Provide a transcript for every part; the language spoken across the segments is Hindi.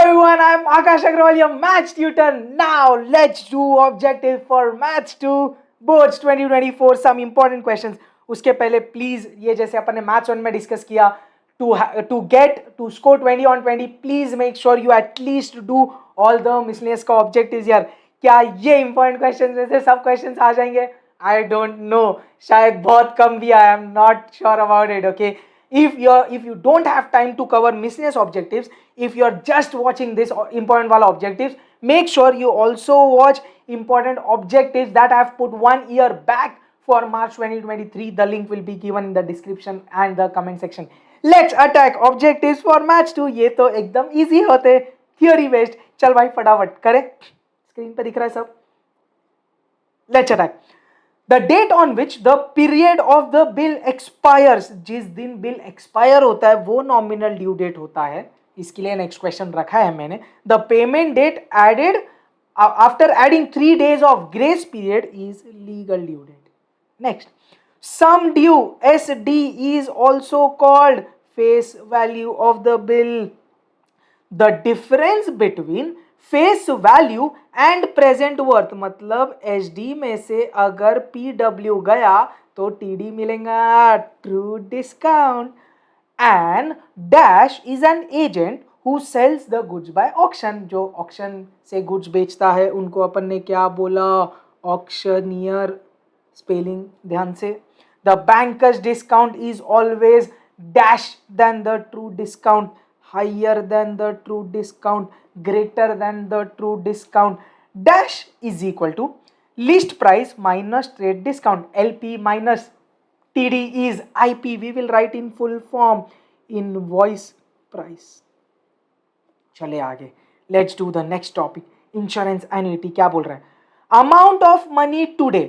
everyone, I'm Akash Agrawal, your maths tutor. Now let's do objective for maths 2 boards 2024. Some important questions. उसके पहले प्लीज ये जैसे अपन ने मैथ्स 1 में डिस्कस किया, to score 20 on 20, please make sure you at least do all the miscellaneous का objectives यार. क्या ये important questions में से सब questions आ जाएंगे? I don't know. शायद बहुत कम भी आए. I'm not sure about it. Okay. If you don't have time to cover miscellaneous objectives, if you're just watching this important wala objectives, make sure you also watch important objectives that I have put 1 year back for March 2023. The link will be given in the description and the comment section. Let's attack objectives for match 2. ये तो एकदम easy होते, theory based. चल भाई फटाफट करें. स्क्रीन पे दिख रहा है सब. Let's attack. The date on which the period of the bill expires, जिस दिन बिल एक्सपायर होता है वो नॉमिनल ड्यू डेट होता है. इसके लिए नेक्स्ट क्वेश्चन रखा है मैंने. The payment date added after adding 3 days of grace period is legal due date. Next, sum due SD is also called face value of the bill. The difference between face value and present worth, मतलब SD में से अगर PW गया तो TD मिलेगा, true discount. And dash is an agent who sells the goods by auction. जो ऑक्शन से गुड्स बेचता है उनको अपन ने क्या बोला? ऑक्शनियर. स्पेलिंग ध्यान से. The bankers discount is always dash than the true discount, higher than the true discount, greater than the true discount. Dash is equal to list price minus trade discount. LP minus TD is IP. We will write in full form, invoice price. चले आगे. Let's do the next topic. Insurance annuity. क्या बोल रहा है? Amount of money today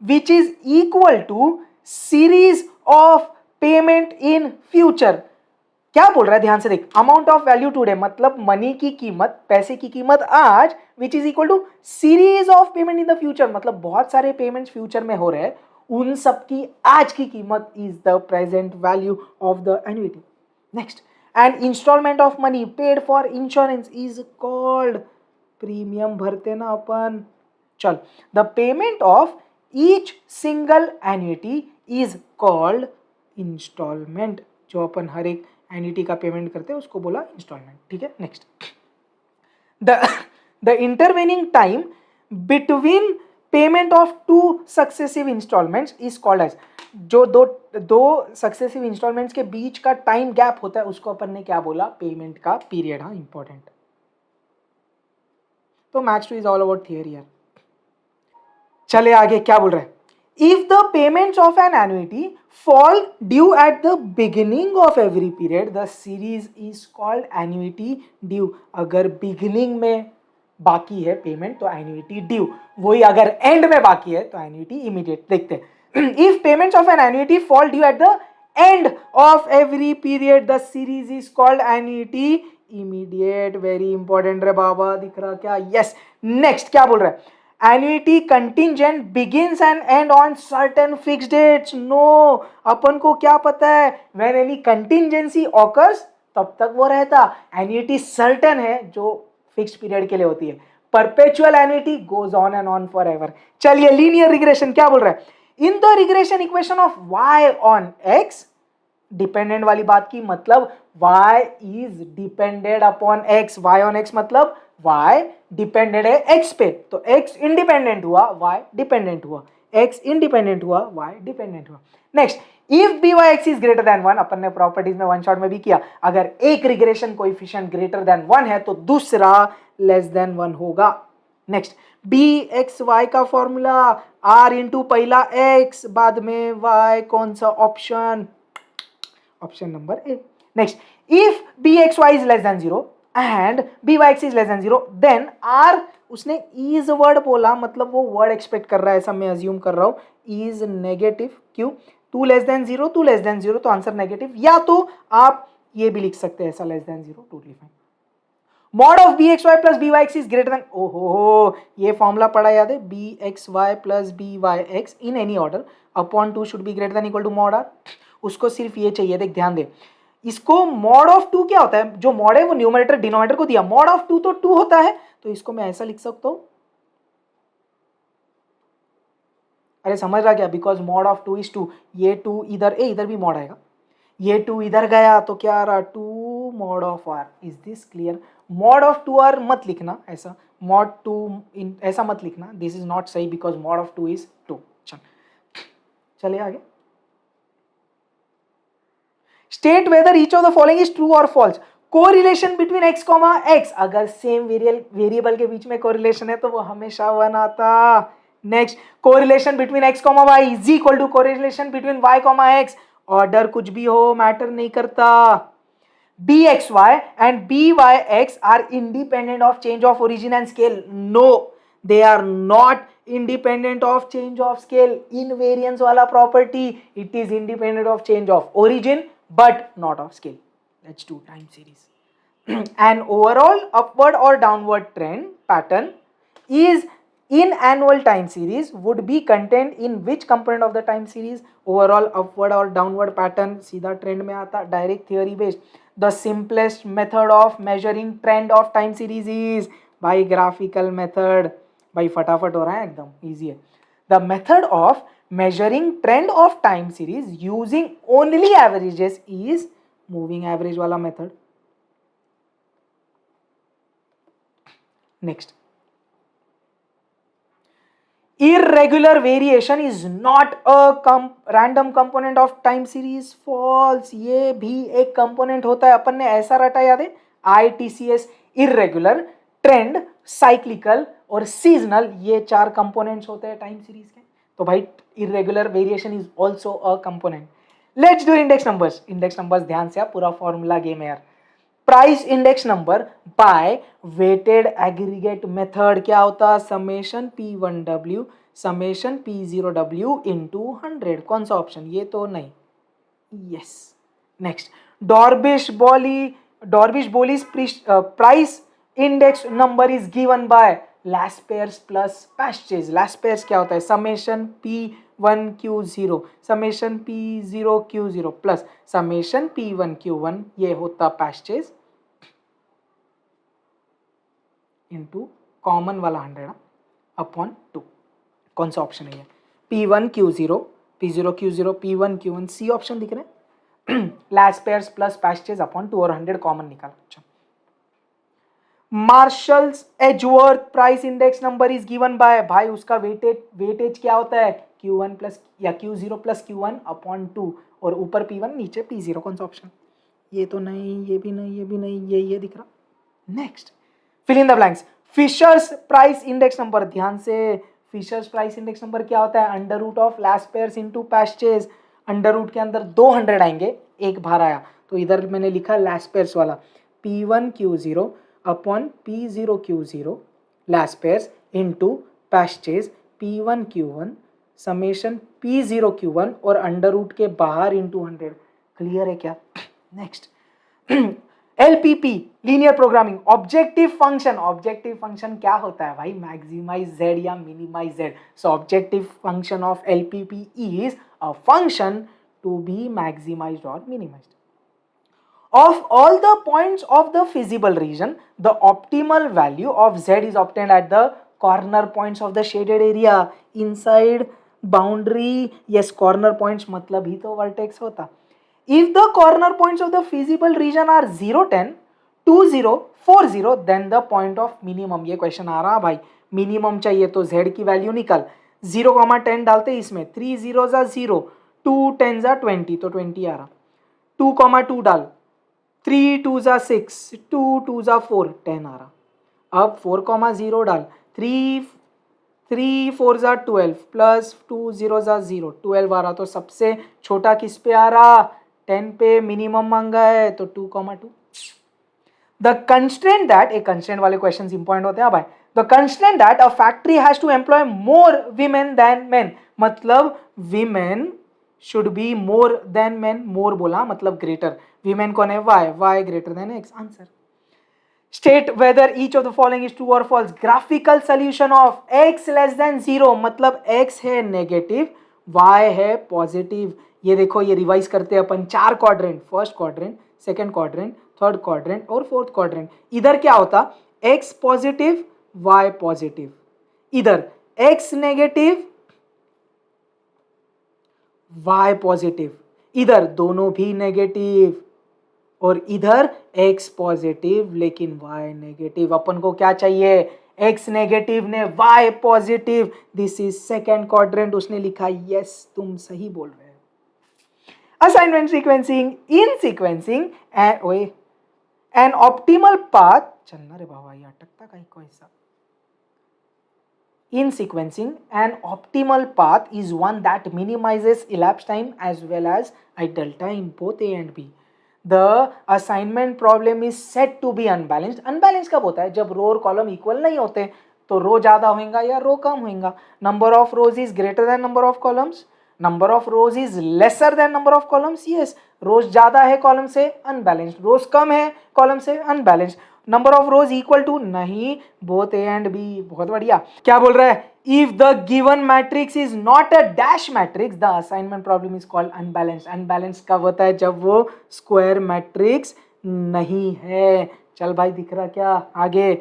which is equal to series of payment in future. क्या बोल रहा है? ध्यान से देख. अमाउंट ऑफ वैल्यू टुडे मतलब मनी की कीमत, पैसे की कीमत आज, which is equal to series of payment in the future. मतलब बहुत सारे पेमेंट्स फ्यूचर में हो रहे हैं, उन सब की आज की कीमत is the present value of the annuity. Next, and instalment of money paid for insurance is called, premium भरते ना अपन. चल, the payment of each single annuity is called instalment. जो अपन हर एक एन्युटी का पेमेंट करते हैं उसको बोला इंस्टॉलमेंट. ठीक है. Next, the intervening time between payment of 2 successive instalments is called as. जो दो सक्सेसिव इंस्टॉलमेंट्स के बीच का टाइम गैप होता है उसको अपन ने क्या बोला? पेमेंट का पीरियड. हाँ, इंपॉर्टेंट. तो maths 2 is all about theory यार. चले आगे. क्या बोल रहे हैं? If the payments of an annuity fall due at the beginning of every period, the series is called annuity due. अगर beginning में बाकी है पेमेंट तो annuity due. वही अगर end में बाकी है तो annuity immediate. देखते हैं. If payments of an annuity fall due at the end of every period, the series is called annuity immediate. Very important रे बाबा. दिख रहा क्या? Yes. Next, क्या बोल रहा है? Annuity contingent begins and end on certain fixed dates. No, अपन को क्या पता है? When any contingency occurs तब तक वो रहता. Annuity certain है जो fixed period के लिए होती है. Perpetual annuity goes on and on forever. चलिए, linear regression क्या बोल रहा है? In the regression equation of y on x, dependent वाली बात की मतलब y is dependent upon x. y on x मतलब y डिपेंडेंट है x पे, तो x इंडिपेंडेंट हुआ, y डिपेंडेंट हुआ. x इंडिपेंडेंट हुआ, y डिपेंडेंट हुआ. Next, if byx is greater then 1, अपन ने प्रॉपर्टीज में वन शॉट में भी किया, अगर एक रिग्रेशन कोएफिशिएंट ग्रेटर देन 1 है तो दूसरा लेस देन 1 होगा. नेक्स्ट, bxy का फॉर्मूला r इंटू पहला x बाद में y. कौन सा option? Option number A. Next, if bxy is less than 0 and byx is less than 0 then r, उसने इज वर्ड बोला मतलब वो वर्ड एक्सपेक्ट कर रहा है, ऐसा मैं अज्यूम कर रहा हूं. Is negative. क्यों? 2 लेस देन 0, 2 लेस देन 0 तो आंसर नेगेटिव. या तो आप ये भी लिख सकते हैं ऐसा, less than 0, totally fine. Mod of bxy plus byx is greater than, ओहो ये फॉर्मूला पढ़ा याद है? bxy plus byx in any order upon 2 should be greater than equal to mod r. उसको सिर्फ ये चाहिए, देख ध्यान दे, इसको मॉड ऑफ 2 क्या होता है, जो मॉड है वो न्यूमरेटर डिनोमिनेटर को दिया, मॉड ऑफ 2 तो 2 होता है, तो इसको मैं ऐसा लिख सकता हूं, अरे समझ रहा क्या, बिकॉज मॉड ऑफ 2 इज 2, ये 2 इधर, इधर भी मॉड आएगा, ये 2 इधर गया तो क्या आ रहा 2 mod of r, is this clear. Mod of 2 r मत लिखना ऐसा, मॉड 2 इन ऐसा मत लिखना, दिस इज नॉट सही बिकॉज मॉड ऑफ 2 इज 2। चलिए आगे, state whether each of the following is true और false. Correlation between x comma x, अगर सेम वेरिएबल के बीच में कोरिलेशन है तो वो हमेशा 1 आता। Next, correlation between x comma y is equal to correlation between y comma x, order कुछ भी हो मैटर नहीं करता। bxy and byx are independent of change of origin and scale. No, they are not independent of change of scale. Invariance वाला property, it is independent of change of origin but not of scale. Let's do time series. An overall upward or downward trend pattern is in annual time series would be contained in which component of the time series? Overall upward or downward pattern सीधा trend में आता, direct theory based. The simplest method of measuring trend of time series is by graphical method. भाई फटाफट हो रहा है एकदम easy है. The method of measuring trend of time series using only averages is moving average वाला method. Next, irregular variation is not a random component of time series. False, ये भी एक component होता है, अपन ने ऐसा रटा याद है, ITCS, irregular, trend, cyclical और seasonal, ये 4 components होते हैं time series के, तो भाई irregular variation is also a component. Let's do index numbers. Index numbers ध्यान से, आप पूरा फॉर्मूला गेम है यार। Price index number by weighted aggregate method क्या होता, summation P1W summation P0W into 100, कौन सा ऑप्शन, ये तो नहीं, yes. Next, Dorbish Bowley's price index number is given by Laspeyres plus Paasche's. Laspeyres क्या होता है, summation P1Q0 summation P0Q0 plus summation P1Q1, ये होता पैस्चेज इंटू कॉमन वाला 100 अपॉन 2, कौन सा ऑप्शन है ये, P1Q0 P0Q0 P1Q1, C option दिख रहे हैं। लैस्पेयर्स प्लस पैस्चेज अपॉन 2 और 100 कॉमन निकाला। अच्छा, marshals Edgeworth price index number is given bye, भाई उसका वेटेज क्या होता है, Q1 प्लस या Q0 प्लस Q1 अपॉन 2 और ऊपर P1 नीचे P0, कौन सा ऑप्शन, ये तो नहीं, ये भी नहीं, ये भी नहीं, ये दिख रहा। Next, fill in the blanks. Fisher's price index number, ध्यान से, फिशर्स प्राइस इंडेक्स नंबर क्या होता है, under root of Laspeyres into Paasche's, under root के अंदर 200 आएंगे, एक बाहर आया, तो इधर मैंने लिखा लैस्पेयर्स वाला P1Q0 upon P0Q0 Laspeyres into Paasche's P1Q1 summation P0Q1 और अंडर रूट के बाहर इंटू 100। क्लियर है क्या? Next, LPP linear programming objective function क्या होता है भाई, मैक्सिमाइज z या minimise z। So objective function of LPP is a function to be maximised और minimised of all the points of the feasible region. The optimal value of z is obtained at the corner points of the shaded area inside boundary. Yes, corner points मतलब ही तो vertex होता। If the corner points of the feasible region are 0, 10, 20, 40, then the point of minimum। ये क्वेश्चन आ रहा भाई, मिनिमम चाहिए तो z की वैल्यू निकल, 0,10 डालते इसमें, 3 0 0, 2 10 20, तो 20 आ रहा, 2,2 डाल, 3 2 6, 2 2 4, 10 आ रहा। अब 4,0 डाल, 3 4 12 प्लस 2 0 0, 12 आ रहा, तो सबसे छोटा किस पे आ रहा, 10 पे, मिनिमम मांगा है तो 2,2। द कंस्ट्रेंट दैट, एक कंस्ट्रेंट वाले क्वेश्चंस इंपॉर्टेंट होते हैं भाई। The constraint that a factory has to employ more women than men, मतलब women should be more than men, more बोला मतलब greater, women कौन है, y greater than x, answer. State whether each of the following is true or false. Graphical solution of x less than 0, मतलब x है नेगेटिव, y है पॉजिटिव। ये देखो, ये रिवाइज करते हैं अपन, 4 quadrant, first quadrant, second quadrant, third quadrant और फोर्थ क्वाड्रेंट। इधर क्या होता, x पॉजिटिव y पॉजिटिव, इधर x नेगेटिव y पॉजिटिव, इधर दोनों भी नेगेटिव, और इधर x पॉजिटिव लेकिन y नेगेटिव। अपन को क्या चाहिए, x नेगेटिव ने y positive, this is second quadrant. उसने लिखा यस तुम सही बोल रहे हो। असाइनमेंट सीक्वेंसिंग, इन सीक्वेंसिंग एन ऑप्टिमल पाथ, चलना रे बाबा ये अटकता का कैसा। In sequencing, an optimal path is one that minimizes elapsed time as well as idle time, both A and B. The assignment problem is said to be unbalanced. Unbalanced कब होता है, जब रो और कॉलम इक्वल नहीं होते, तो रो ज्यादा होगा या रो कम होगा। Number of rows is greater than number of columns, number of rows is lesser than number of columns. Yes, rows ज्यादा है कॉलम से अनबैलेंस्ड, रोज कम है कॉलम से unbalanced. Number of rows equal to नहीं, बोथ ए एंड बी। बहुत बढ़िया। क्या बोल रहा है, if the given matrix is not a dash matrix the assignment problem is called unbalanced. Unbalanced कब होता है, जब वो स्क्वायर मैट्रिक्स नहीं है। चल भाई दिख रहा क्या आगे,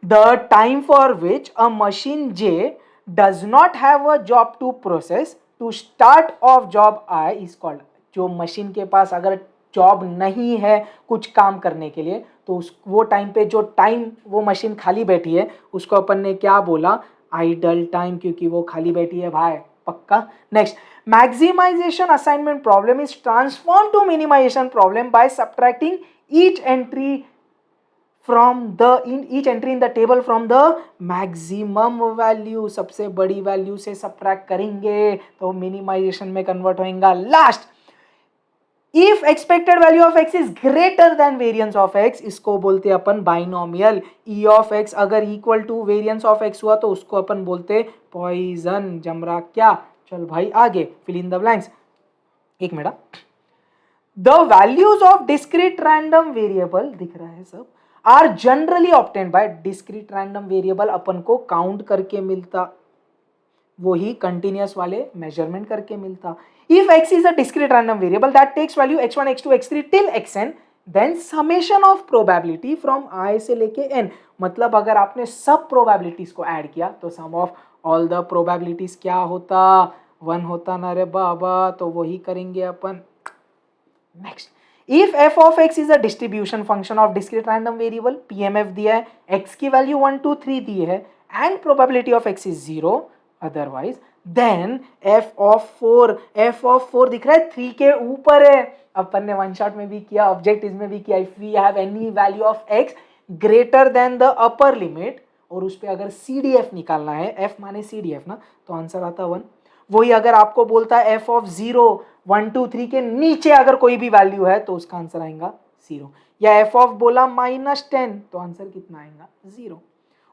the time for which a machine J does not have a job to process to start of job I is called. जो मशीन के पास अगर जॉब नहीं है कुछ काम करने के लिए, तो वो टाइम पे जो टाइम वो मशीन खाली बैठी है उसको अपन ने क्या बोला, आइडल टाइम, क्योंकि वो खाली बैठी है भाई। पक्का। Next, maximisation assignment problem is transform to minimisation problem by subtracting each entry in the table from the maximum value। सबसे बड़ी वैल्यू से सब्ट्रैक्ट करेंगे तो मिनिमाइजेशन में कन्वर्ट होएगा। Last, if expected value of x is greater than variance of x, इसको बोलते अपन बाइनोमियल। e ऑफ x अगर equal to variance of x हुआ तो उसको अपन बोलते पॉइजन। जमरा क्या, चल भाई आगे, फिल इन द ब्लैंक्स। एक minute, the values of discrete random variable, दिख रहा है सब, are generally obtained by discrete random variable अपन को काउंट करके मिलता, वही कंटिन्यूअस वाले मेजरमेंट करके मिलता। If x is a discrete random variable that takes value x1 x2 x3 till xn, then summation of probability from i से लेके n, मतलब अगर आपने सब probabilities को ऐड किया तो sum of all the probabilities क्या होता, 1 होता ना रे बाबा। तो वही करेंगे अपन। Next, if f of x is a distribution function of discrete random variable, PMF दिया है, x की वैल्यू 1 2 3 दी है and probability of x is 0, otherwise then f of 4 दिख रहा है 3 के ऊपर है। अपन ने वन शॉट में भी किया, ऑब्जेक्टिव में भी किया। If we have any value of x greater than the upper limit, और उस पे अगर CDF निकालना है, f माने CDF ना, तो आंसर आता 1। वही अगर आपको बोलता है f of 0 1 2 3 के नीचे अगर कोई भी वैल्यू है तो उसका आंसर आएगा 0, या f of बोला -10 तो आंसर कितना आएगा 0।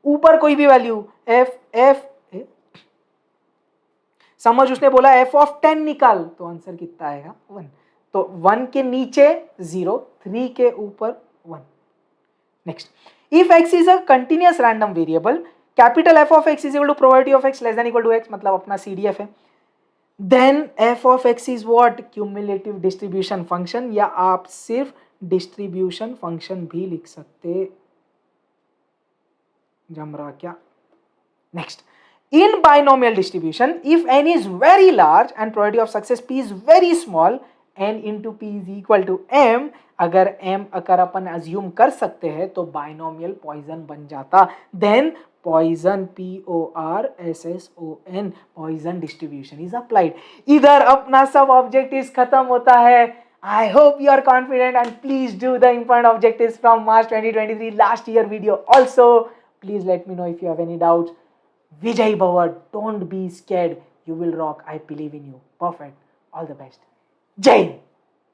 ऊपर कोई भी वैल्यू f समझ, उसने बोला f of 10 निकाल तो आंसर कितना आएगा 1। तो 1 के नीचे 0, 3 के ऊपर 1। Next, if x is a continuous random variable, capital F of x is equal to probability of x less than equal to x, मतलब अपना CDF है, then f of x is what, cumulative distribution function, या आप सिर्फ डिस्ट्रीब्यूशन फंक्शन भी लिख सकते। जमरा क्या। Next, in binomial distribution, if n is very large and probability of success p is very small, n into p is equal to m, अगर m अगर अपन assume कर सकते हैं तो binomial poison बन जाता। then poison PORSSON poison distribution is applied। इधर अपना सब objectives खत्म होता है। I hope you are confident and please do the important objectives from March 2023 last year video also। Please let me know if you have any doubts। Vijay Bhavat, don't be scared. You will rock. I believe in you. Perfect. All the best. Jai Hind.